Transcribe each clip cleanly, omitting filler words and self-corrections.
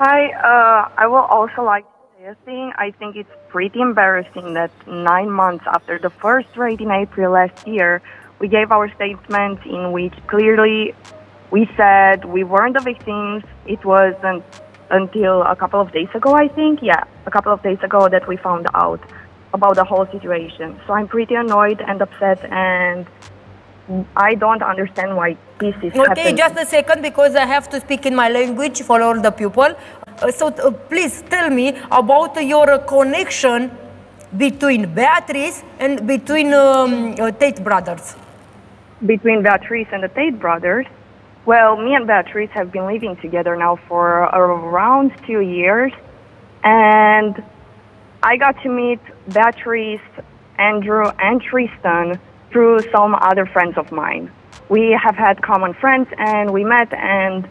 Hi, I will also like to say a thing. I think it's pretty embarrassing that 9 months after the first raid in April last year, we gave our statement in which clearly we said we weren't the victims. It wasn't until a couple of days ago, I think. Yeah, a couple of days ago that we found out about the whole situation. So I'm pretty annoyed and upset, and I don't understand why this is Okay, happening. just a second, because I have to speak in my language for all the people. Please tell me about your connection between Beatrice and between Tate brothers. Between Beatrice and the Tate brothers, well, me and Beatrice have been living together now for around 2 years, and I got to meet Beatrice, Andrew, and Tristan through some other friends of mine. We have had common friends, and we met, and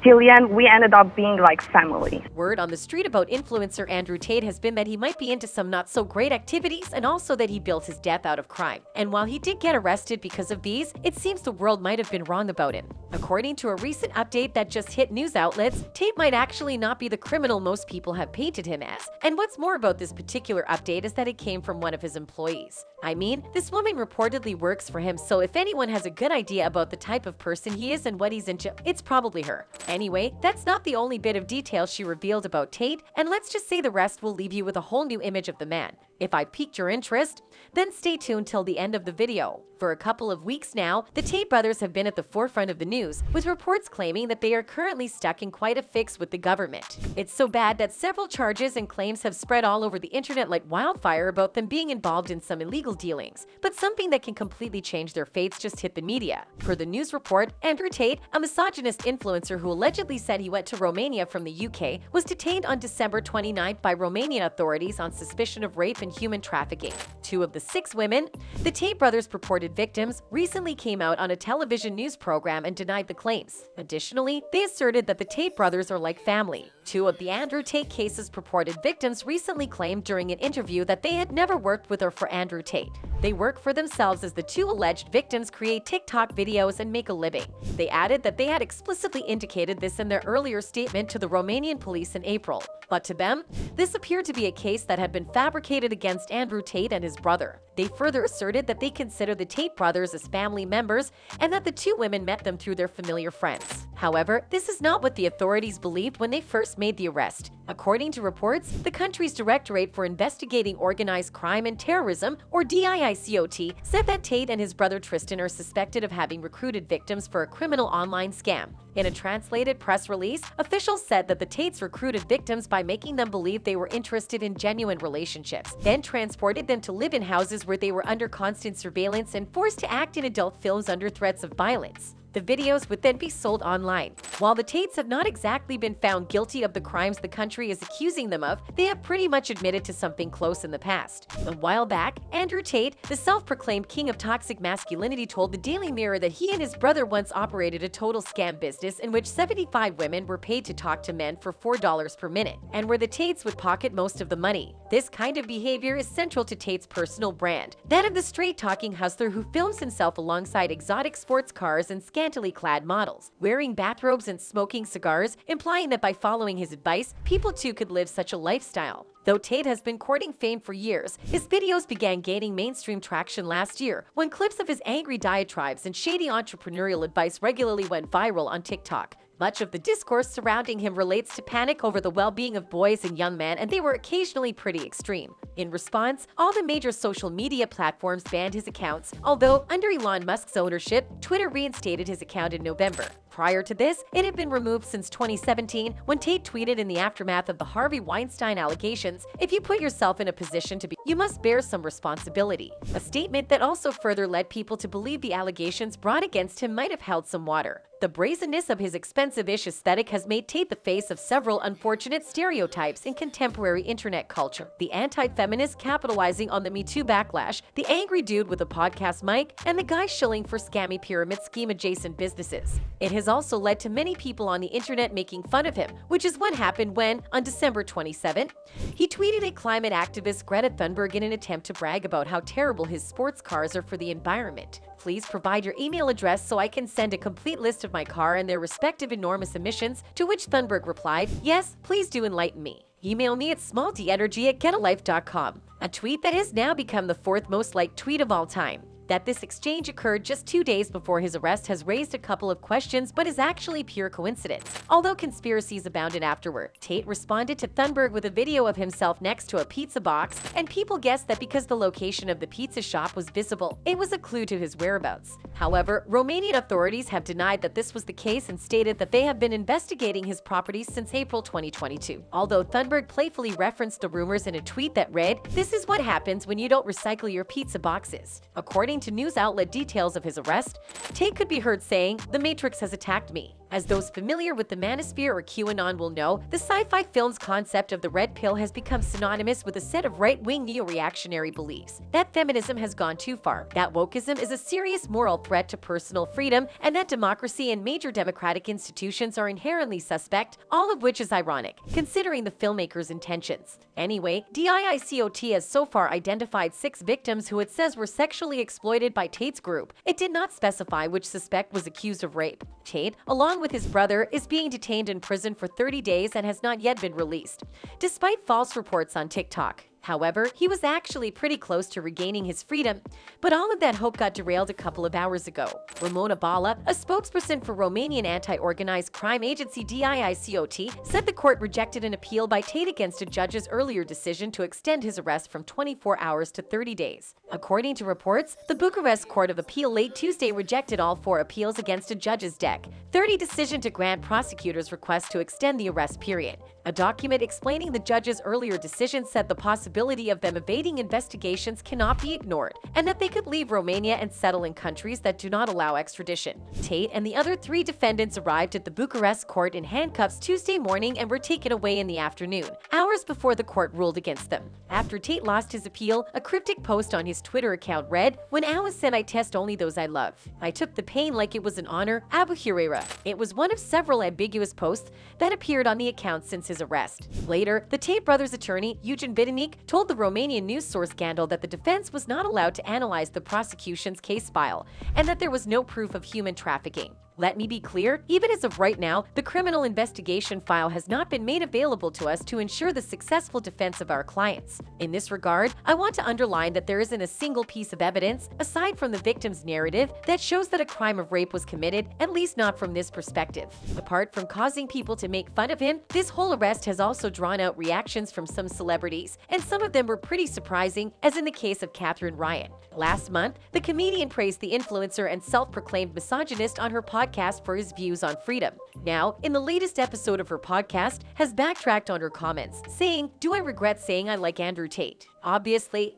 till the end, we ended up being like family. Word on the street about influencer Andrew Tate has been that he might be into some not-so-great activities and also that he built his death out of crime. And while he did get arrested because of these, it seems the world might have been wrong about him. According to a recent update that just hit news outlets, Tate might actually not be the criminal most people have painted him as. And what's more about this particular update is that it came from one of his employees. I mean, this woman reportedly works for him, so if anyone has a good idea about the type of person he is and what he's into, it's probably her. Anyway, that's not the only bit of detail she revealed about Tate, and let's just say the rest will leave you with a whole new image of the man. If I piqued your interest, then stay tuned till the end of the video. For a couple of weeks now, the Tate brothers have been at the forefront of the news, with reports claiming that they are currently stuck in quite a fix with the government. It's so bad that several charges and claims have spread all over the internet like wildfire about them being involved in some illegal dealings. But something that can completely change their fates just hit the media. Per the news report, Andrew Tate, a misogynist influencer who allegedly said he went to Romania from the UK, was detained on December 29th by Romanian authorities on suspicion of rape and human trafficking. 2 of the 6 women, the Tate brothers' purported victims, recently came out on a television news program and denied the claims. Additionally, they asserted that the Tate brothers are like family. 2 of the Andrew Tate case's purported victims recently claimed during an interview that they had never worked with or for Andrew Tate. They work for themselves as the 2 alleged victims create TikTok videos and make a living. They added that they had explicitly indicated this in their earlier statement to the Romanian police in April. But to them, this appeared to be a case that had been fabricated against Andrew Tate and his brother. They further asserted that they consider the Tate brothers as family members and that the 2 women met them through their familiar friends. However, this is not what the authorities believed when they first made the arrest. According to reports, the country's Directorate for Investigating Organized Crime and Terrorism, or DIICOT, said that Tate and his brother Tristan are suspected of having recruited victims for a criminal online scam. In a translated press release, officials said that the Tates recruited victims by making them believe they were interested in genuine relationships, then transported them to live in houses where they were under constant surveillance and forced to act in adult films under threats of violence. The videos would then be sold online. While the Tates have not exactly been found guilty of the crimes the country is accusing them of, they have pretty much admitted to something close in the past. A while back, Andrew Tate, the self-proclaimed king of toxic masculinity, told the Daily Mirror that he and his brother once operated a total scam business in which 75 women were paid to talk to men for $4 per minute, and where the Tates would pocket most of the money. This kind of behavior is central to Tate's personal brand, that of the straight-talking hustler who films himself alongside exotic sports cars and scantily clad models, wearing bathrobes and smoking cigars, implying that by following his advice, people too could live such a lifestyle. Though Tate has been courting fame for years, his videos began gaining mainstream traction last year when clips of his angry diatribes and shady entrepreneurial advice regularly went viral on TikTok. Much of the discourse surrounding him relates to panic over the well-being of boys and young men, and they were occasionally pretty extreme. In response, all the major social media platforms banned his accounts, although under Elon Musk's ownership, Twitter reinstated his account in November. Prior to this, it had been removed since 2017 when Tate tweeted in the aftermath of the Harvey Weinstein allegations, "If you put yourself in a position to be, you must bear some responsibility." A statement that also further led people to believe the allegations brought against him might have held some water. The brazenness of his expensive-ish aesthetic has made Tate the face of several unfortunate stereotypes in contemporary internet culture. The anti-feminist capitalizing on the Me Too backlash, the angry dude with a podcast mic, and the guy shilling for scammy pyramid scheme-adjacent businesses. It has has also led to many people on the internet making fun of him, which is what happened when, on December 27, he tweeted at climate activist Greta Thunberg in an attempt to brag about how terrible his sports cars are for the environment. Please provide your email address so I can send a complete list of my car and their respective enormous emissions, to which Thunberg replied, yes, please do enlighten me. Email me at smalldenergy@getalife.com. A tweet that has now become the fourth most liked tweet of all time. That this exchange occurred just 2 days before his arrest has raised a couple of questions, but is actually pure coincidence. Although conspiracies abounded afterward, Tate responded to Thunberg with a video of himself next to a pizza box, and people guessed that because the location of the pizza shop was visible, it was a clue to his whereabouts. However, Romanian authorities have denied that this was the case and stated that they have been investigating his properties since April 2022. Although Thunberg playfully referenced the rumors in a tweet that read, "This is what happens when you don't recycle your pizza boxes." According to news outlet details of his arrest, Tate could be heard saying, "The Matrix has attacked me." As those familiar with the manosphere or QAnon will know, the sci-fi film's concept of the red pill has become synonymous with a set of right-wing neo-reactionary beliefs. That feminism has gone too far, that wokeism is a serious moral threat to personal freedom, and that democracy and major democratic institutions are inherently suspect, all of which is ironic, considering the filmmaker's intentions. Anyway, DIICOT has so far identified 6 victims who it says were sexually exploited by Tate's group. It did not specify which suspect was accused of rape. Tate, along with his brother, is being detained in prison for 30 days and has not yet been released, despite false reports on TikTok. However, he was actually pretty close to regaining his freedom, but all of that hope got derailed a couple of hours ago. Ramona Bala, a spokesperson for Romanian anti-organized crime agency DIICOT, said the court rejected an appeal by Tate against a judge's earlier decision to extend his arrest from 24 hours to 30 days. According to reports, the Bucharest Court of Appeal late Tuesday rejected all 4 appeals against a judge's deck 30 decision to grant prosecutors' request to extend the arrest period. A document explaining the judge's earlier decision said the possibility of them evading investigations cannot be ignored, and that they could leave Romania and settle in countries that do not allow extradition. Tate and the other 3 defendants arrived at the Bucharest court in handcuffs Tuesday morning and were taken away in the afternoon, hours before the court ruled against them. After Tate lost his appeal, a cryptic post on his Twitter account read, "When Awa said I test only those I love. I took the pain like it was an honor, Abu Huraira." It was one of several ambiguous posts that appeared on the account since his arrest. Later, the Tate brothers' attorney, Eugen Videnic, told the Romanian news source Scandal that the defense was not allowed to analyze the prosecution's case file and that there was no proof of human trafficking. Let me be clear, even as of right now, the criminal investigation file has not been made available to us to ensure the successful defense of our clients. In this regard, I want to underline that there isn't a single piece of evidence, aside from the victim's narrative, that shows that a crime of rape was committed, at least not from this perspective. Apart from causing people to make fun of him, this whole arrest has also drawn out reactions from some celebrities, and some of them were pretty surprising, as in the case of Catherine Ryan. Last month, the comedian praised the influencer and self-proclaimed misogynist on her podcast for his views on freedom. Now, in the latest episode of her podcast, has backtracked on her comments, saying, "Do I regret saying I like Andrew Tate? Obviously,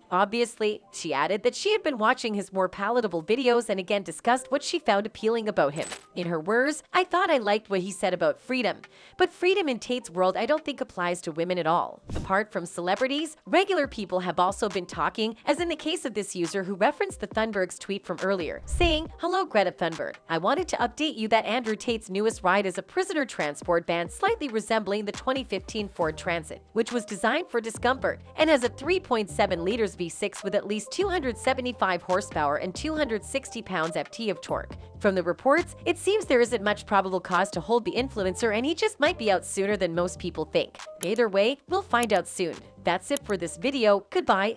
she added that she had been watching his more palatable videos and again discussed what she found appealing about him. In her words, "I thought I liked what he said about freedom, but freedom in Tate's world I don't think applies to women at all." Apart from celebrities, regular people have also been talking, as in the case of this user who referenced the Thunberg's tweet from earlier, saying, "Hello Greta Thunberg. I wanted to update you that Andrew Tate's newest ride is a prisoner transport van slightly resembling the 2015 Ford Transit, which was designed for discomfort and has a 3.7 liters V6 with at least 275 horsepower and 260 pounds-ft of torque. From the reports, it seems there isn't much probable cause to hold the influencer and he just might be out sooner than most people think. Either way, we'll find out soon. That's it for this video. Goodbye.